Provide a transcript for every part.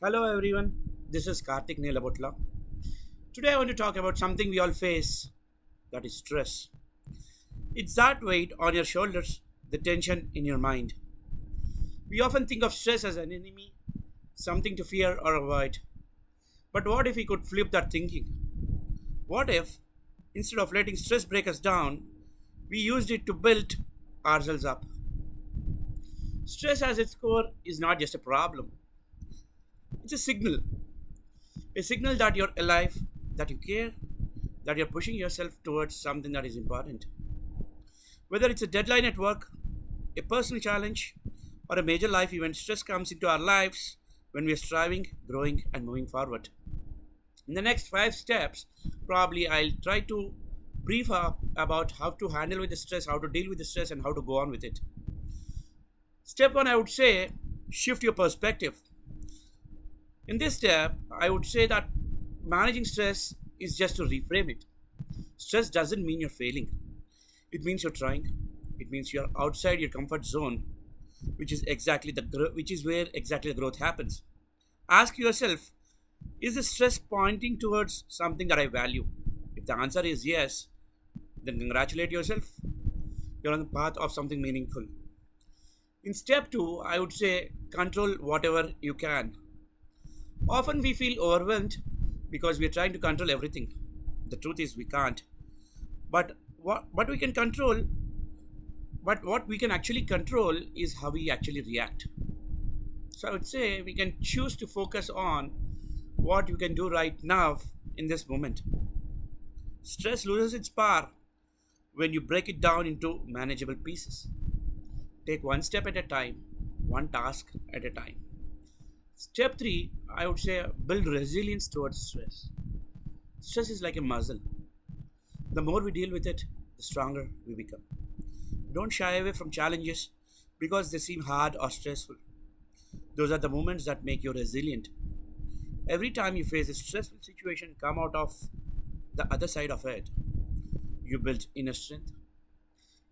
Hello everyone, this is Karthik Nelabhotla. Today I want to talk about something we all face, that is stress. It's that weight on your shoulders, the tension in your mind. We often think of stress as an enemy, something to fear or avoid. But what if we could flip that thinking? What if, instead of letting stress break us down, we used it to build ourselves up? Stress, at its core, is not just a problem, it's a signal that you're alive, that you care, that you're pushing yourself towards something that is important. Whether it's a deadline at work, a personal challenge, or a major life event, stress comes into our lives when we are striving, growing, and moving forward. In the next 5 steps, probably I'll try to brief up about how to handle with the stress, how to deal with the stress, and how to go on with it. Step one, I would say, shift your perspective. In this step, I would say that managing stress is just to reframe it. Stress doesn't mean you're failing. It means you're trying. It means you're outside your comfort zone, which is where exactly the growth happens. Ask yourself, is the stress pointing towards something that I value? If the answer is yes, then congratulate yourself. You're on the path of something meaningful. In step 2, I would say control whatever you can. Often we feel overwhelmed because we are trying to control everything. The truth is we can't. But what we can control But what we can actually control is how we actually react. So I would say we can choose to focus on what you can do right now in this moment. Stress loses its power when you break it down into manageable pieces. Take one step at a time, one task at a time. Step 3, I would say build resilience towards stress. Stress is like a muscle. The more we deal with it, the stronger we become. Don't shy away from challenges because they seem hard or stressful. Those are the moments that make you resilient. Every time you face a stressful situation, come out of the other side of it. You build inner strength.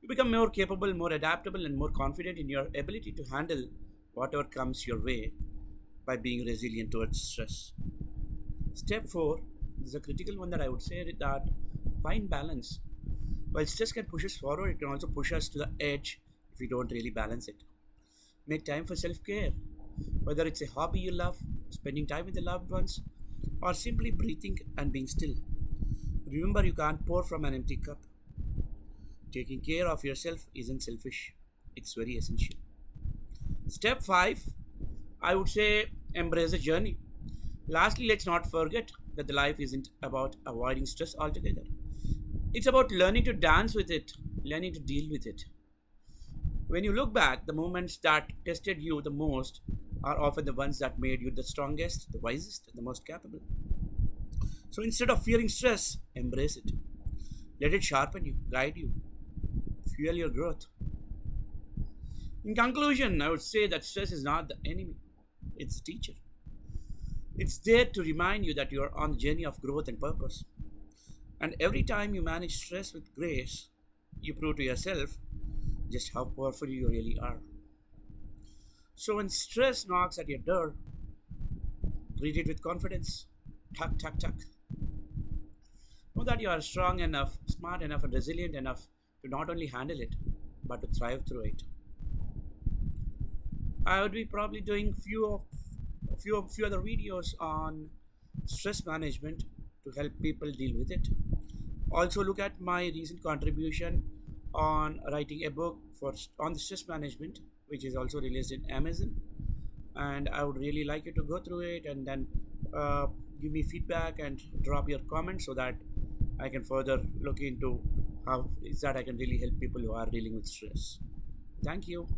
You become more capable, more adaptable, and more confident in your ability to handle whatever comes your way by being resilient towards stress. Step 4 is a critical one that I would say that find balance. While stress can push us forward, it can also push us to the edge if we don't really balance it. Make time for self care, whether it's a hobby you love, spending time with the loved ones, or simply breathing and being still. Remember, you can't pour from an empty cup. Taking care of yourself isn't selfish, it's very essential. Step 5, I would say embrace the journey. Lastly, let's not forget that the life isn't about avoiding stress altogether. It's about learning to dance with it, learning to deal with it. When you look back, the moments that tested you the most are often the ones that made you the strongest, the wisest, and the most capable. So instead of fearing stress, embrace it. Let it sharpen you, guide you, fuel your growth. In conclusion, I would say that stress is not the enemy, it's the teacher. It's there to remind you that you are on the journey of growth and purpose. And every time you manage stress with grace, you prove to yourself just how powerful you really are. So when stress knocks at your door, greet it with confidence. Tuck, tuck, tuck. Know that you are strong enough, smart enough, and resilient enough to not only handle it, but to thrive through it. I would be probably doing few other videos on stress management to help people deal with it. Also, look at my recent contribution on writing a book for on the stress management, which is also released in Amazon. And I would really like you to go through it and then give me feedback and drop your comments so that I can further look into how is that I can really help people who are dealing with stress. Thank you.